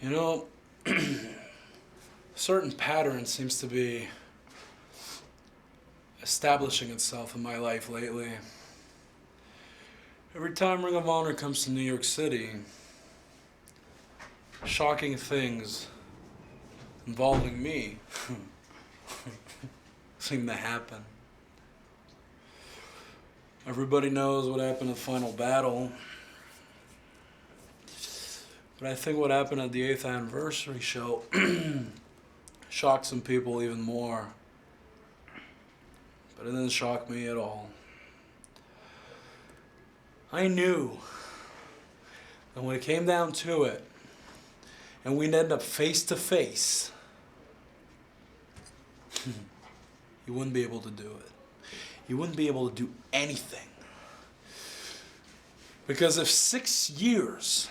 You know, a certain pattern seems to be establishing itself in my life lately. Every time Ring of Honor comes to New York City, shocking things involving me seem to happen. Everybody knows what happened at Final Battle. But I think what happened at the 8th anniversary show shocked some people even more. But it didn't shock me at all. I knew that when it came down to it, and we'd end up face to face, you wouldn't be able to do it. You wouldn't be able to do anything. Because if 6 years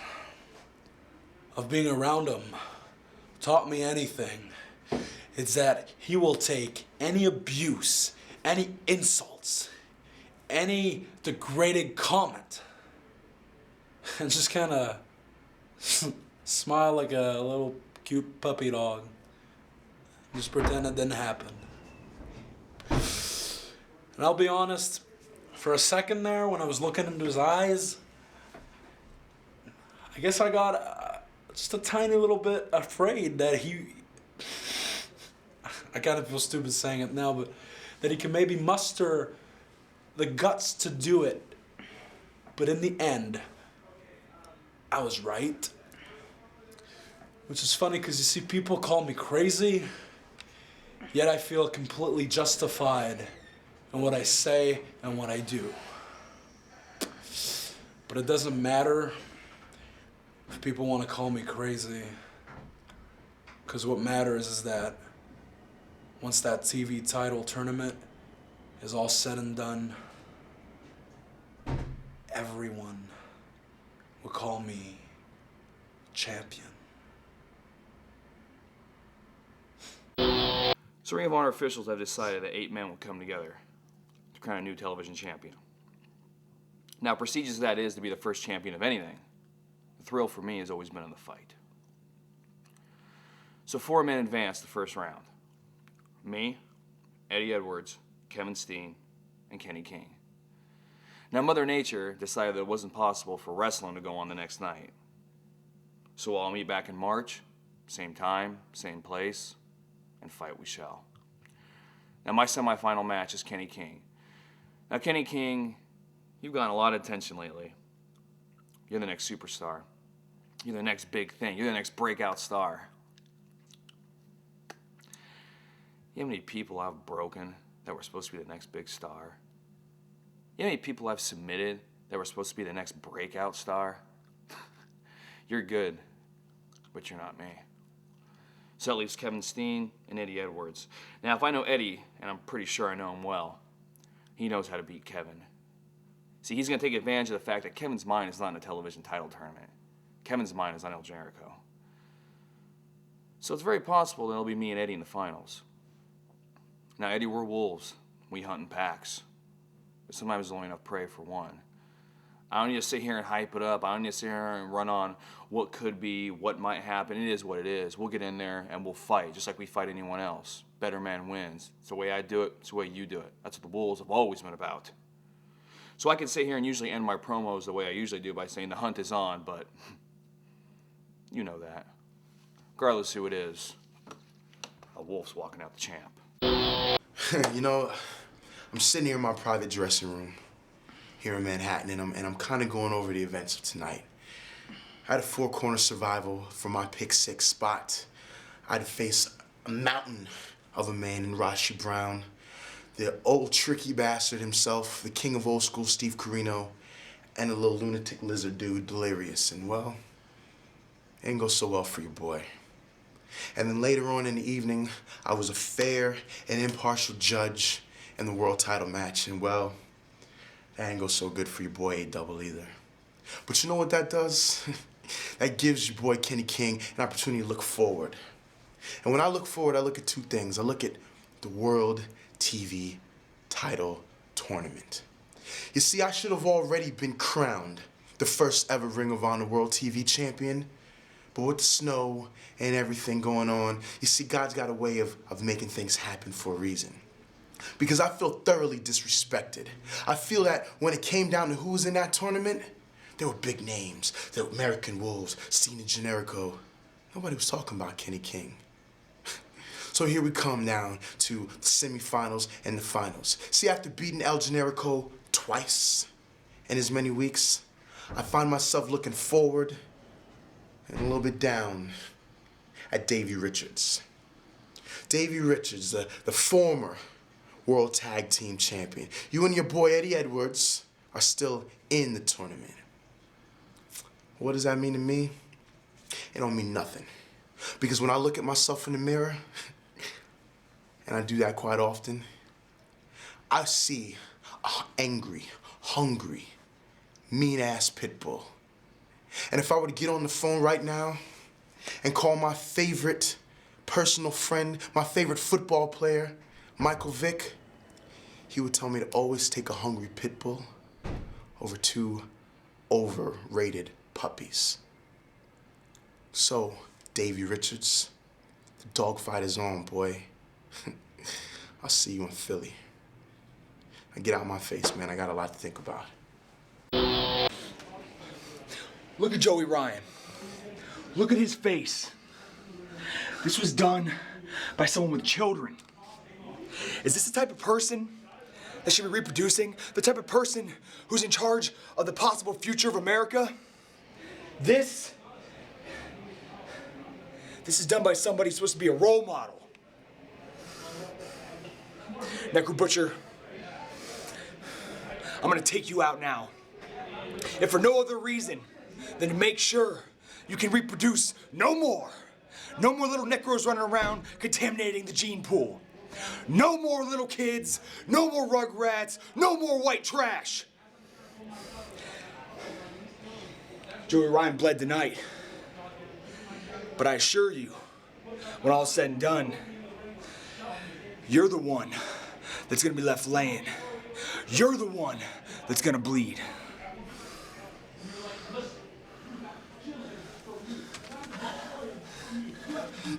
of being around him taught me anything, it's that he will take any abuse, any insults, any degrading comment, and just kind of smile like a little cute puppy dog. Just pretend it didn't happen. And I'll be honest, for a second there, when I was looking into his eyes, I guess I got just a tiny little bit afraid that I kind of feel stupid saying it now, but that he can maybe muster the guts to do it. But in the end, I was right. Which is funny because you see, people call me crazy, yet I feel completely justified in what I say and what I do. But it doesn't matter if people want to call me crazy, because what matters is that once that TV title tournament is all said and done, everyone will call me champion. So Ring of Honor officials have decided that 8 men will come together to crown a new television champion. Now, prestigious as that is to be the first champion of anything, the thrill for me has always been in the fight. So 4 men advanced the first round. Me, Eddie Edwards, Kevin Steen, and Kenny King. Now, Mother Nature decided that it wasn't possible for wrestling to go on the next night. So I'll meet back in March, same time, same place, and fight we shall. Now, my semifinal match is Kenny King. Now, Kenny King, you've gotten a lot of attention lately. You're the next superstar. You're the next big thing. You're the next breakout star. You know how many people I've broken that were supposed to be the next big star? You know how many people I've submitted that were supposed to be the next breakout star? You're good, but you're not me. So that leaves Kevin Steen and Eddie Edwards. Now, if I know Eddie, and I'm pretty sure I know him well, he knows how to beat Kevin. See, he's going to take advantage of the fact that Kevin's mind is not in a television title tournament. Kevin's mind is on El Jericho. So it's very possible that it'll be me and Eddie in the finals. Now, Eddie, we're wolves. We hunt in packs. But sometimes there's only enough prey for one. I don't need to sit here and hype it up. I don't need to sit here and run on what could be, what might happen. It is what it is. We'll get in there and we'll fight, just like we fight anyone else. Better man wins. It's the way I do it. It's the way you do it. That's what the Wolves have always been about. So I can sit here and usually end my promos the way I usually do by saying the hunt is on, but you know that. Regardless who it is, a wolf's walking out the champ. You know, I'm sitting here in my private dressing room here in Manhattan, and I'm kind of going over the events of tonight. I had a 4-corner survival for my pick 6 spot. I had to face a mountain of a man in Rashi Brown, the old tricky bastard himself, the king of old school Steve Corino, and a little lunatic lizard dude, Delirious. And well, it didn't go so well for your boy. And then later on in the evening, I was a fair and impartial judge in the world title match, and well, that didn't go so good for your boy A-Double either. But you know what that does? That gives your boy Kenny King an opportunity to look forward. And when I look forward, I look at 2 things. I look at the World TV Title Tournament. You see, I should have already been crowned the first ever Ring of Honor World TV Champion, But with the snow and everything going on, you see, God's got a way of making things happen for a reason. Because I feel thoroughly disrespected. I feel that when it came down to who was in that tournament, there were big names. There were American Wolves, Cena Generico. Nobody was talking about Kenny King. So here we come down to the semifinals and the finals. See, after beating El Generico twice in as many weeks, I find myself looking forward and a little bit down at Davey Richards. Davey Richards, the former World Tag Team Champion. You and your boy Eddie Edwards are still in the tournament. What does that mean to me? It don't mean nothing. Because when I look at myself in the mirror, and I do that quite often, I see an angry, hungry, mean-ass pit bull. And if I were to get on the phone right now and call my favorite personal friend, my favorite football player, Michael Vick, he would tell me to always take a hungry pit bull over 2 overrated puppies. So, Davey Richards, the dogfight is on, boy. I'll see you in Philly. Now get out of my face, man. I got a lot to think about. Look at Joey Ryan. Look at his face. This was done by someone with children. Is this the type of person that should be reproducing? The type of person who's in charge of the possible future of America? This is done by somebody who's supposed to be a role model. Necro Butcher, I'm gonna take you out now. If for no other reason than to make sure you can reproduce no more. No more little Necros running around contaminating the gene pool. No more little kids, no more rugrats, no more white trash. Joey Ryan bled tonight. But I assure you, when all is said and done, you're the one that's gonna be left laying. You're the one that's gonna bleed.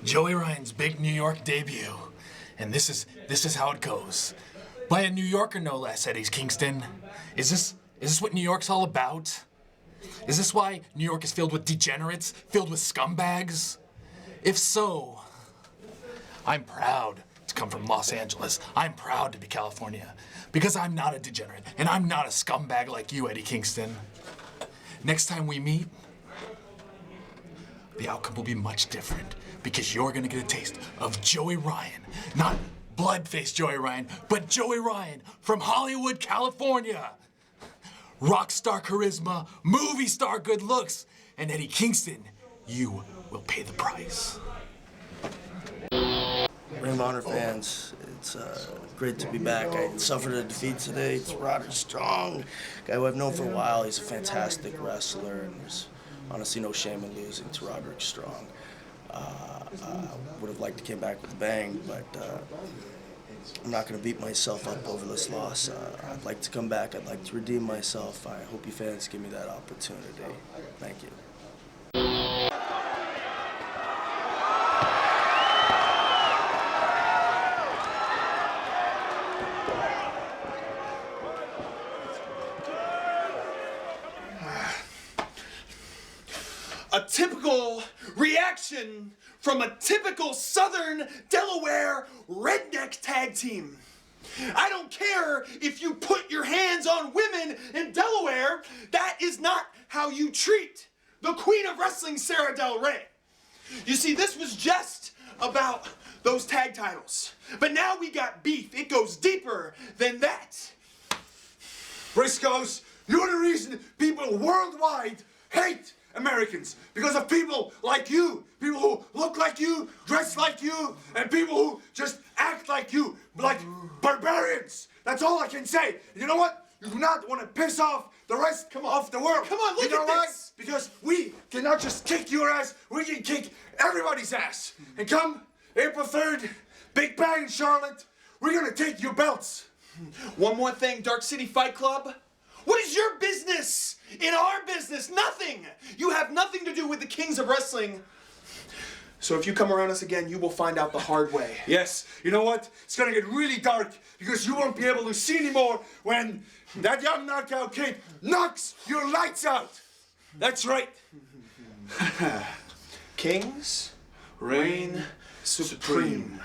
Joey Ryan's big New York debut, and this is how it goes. By a New Yorker, no less, Eddie Kingston. Is this what New York's all about? Is this why New York is filled with degenerates, filled with scumbags? If so, I'm proud to come from Los Angeles. I'm proud to be California, because I'm not a degenerate, and I'm not a scumbag like you, Eddie Kingston. Next time we meet, the outcome will be much different, because you're gonna get a taste of Joey Ryan. Not blood-faced Joey Ryan, but Joey Ryan from Hollywood, California. Rock star charisma, movie star good looks, and Eddie Kingston, you will pay the price. Ring of Honor fans, it's great to be back. I suffered a defeat today to Roderick Strong, guy who I've known for a while. He's a fantastic wrestler, and there's honestly no shame in losing to Roderick Strong. I would have liked to come back with a bang, but I'm not going to beat myself up over this loss. I'd like to come back. I'd like to redeem myself. I hope you fans give me that opportunity. Thank you. A typical reaction from a typical Southern Delaware redneck tag team. I don't care if you put your hands on women in Delaware, that is not how you treat the Queen of Wrestling, Sarah Del Rey. You see, this was just about those tag titles. But now we got beef. It goes deeper than that. Briscoes, you're the reason people worldwide hate Americans, because of people like you, people who look like you, dress like you, and people who just act like you, like barbarians. That's all I can say. You know what? You do not want to piss off the rest of the world. Come on, look at this. Because we cannot just kick your ass, we can kick everybody's ass. And come April 3rd, Big Bang in Charlotte, we're gonna take your belts. One more thing, Dark City Fight Club. What is your business in our business? Nothing. You have nothing to do with the kings of wrestling. So if you come around us again, you will find out the hard way. Yes, you know what? It's gonna get really dark because you won't be able to see anymore when that young knockout kid knocks your lights out. That's right. Kings reign supreme.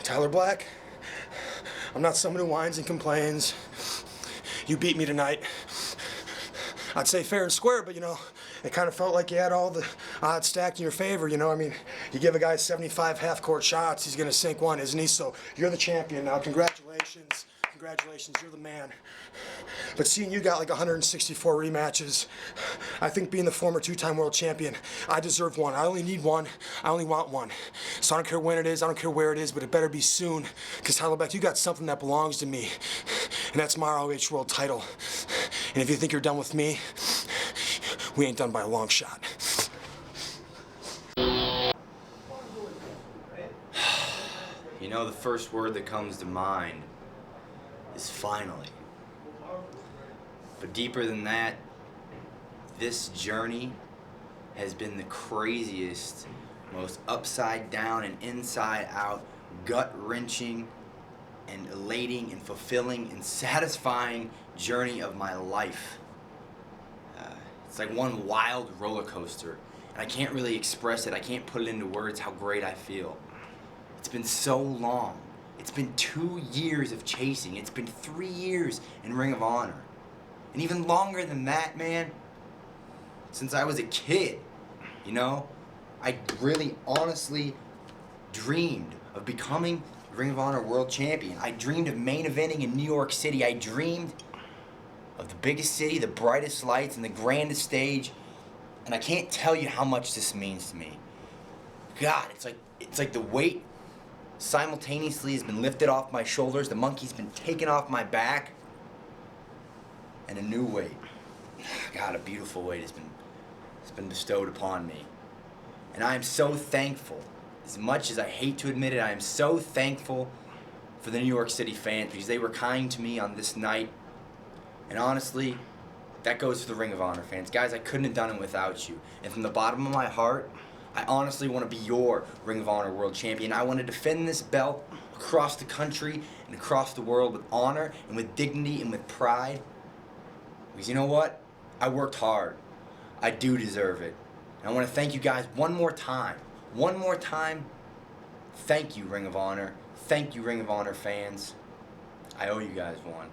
Tyler Black, I'm not someone who whines and complains. You beat me tonight. I'd say fair and square, but you know, it kind of felt like you had all the odds stacked in your favor, you know? I mean, you give a guy 75 half-court shots, he's gonna sink one, isn't he? So you're the champion now. Congratulations. Congratulations, you're the man. But seeing you got like 164 rematches, I think being the former two-time world champion, I deserve one. I only need one. I only want one. So I don't care when it is, I don't care where it is, but it better be soon. Because Tyler Black, you got something that belongs to me, and that's my ROH world title. And if you think you're done with me, we ain't done by a long shot. You know, the first word that comes to mind is finally. But deeper than that, this journey has been the craziest, most upside down and inside out, gut-wrenching and elating and fulfilling and satisfying journey of my life. It's like one wild roller coaster, and I can't really express it. I can't put it into words how great I feel. It's been so long. It's been 2 years of chasing. It's been 3 years in Ring of Honor. And even longer than that, man, since I was a kid, you know? I really honestly dreamed of becoming Ring of Honor World Champion. I dreamed of main eventing in New York City. I dreamed of the biggest city, the brightest lights, and the grandest stage. And I can't tell you how much this means to me. God, it's like the weight simultaneously has been lifted off my shoulders, the monkey's been taken off my back, and a new weight, God, a beautiful weight has been bestowed upon me. And I am so thankful, as much as I hate to admit it, I am so thankful for the New York City fans because they were kind to me on this night. And honestly, that goes for the Ring of Honor fans. Guys, I couldn't have done it without you. And from the bottom of my heart, I honestly want to be your Ring of Honor World Champion. I want to defend this belt across the country and across the world with honor and with dignity and with pride. Because you know what? I worked hard. I do deserve it. And I want to thank you guys one more time. One more time. Thank you, Ring of Honor. Thank you, Ring of Honor fans. I owe you guys one.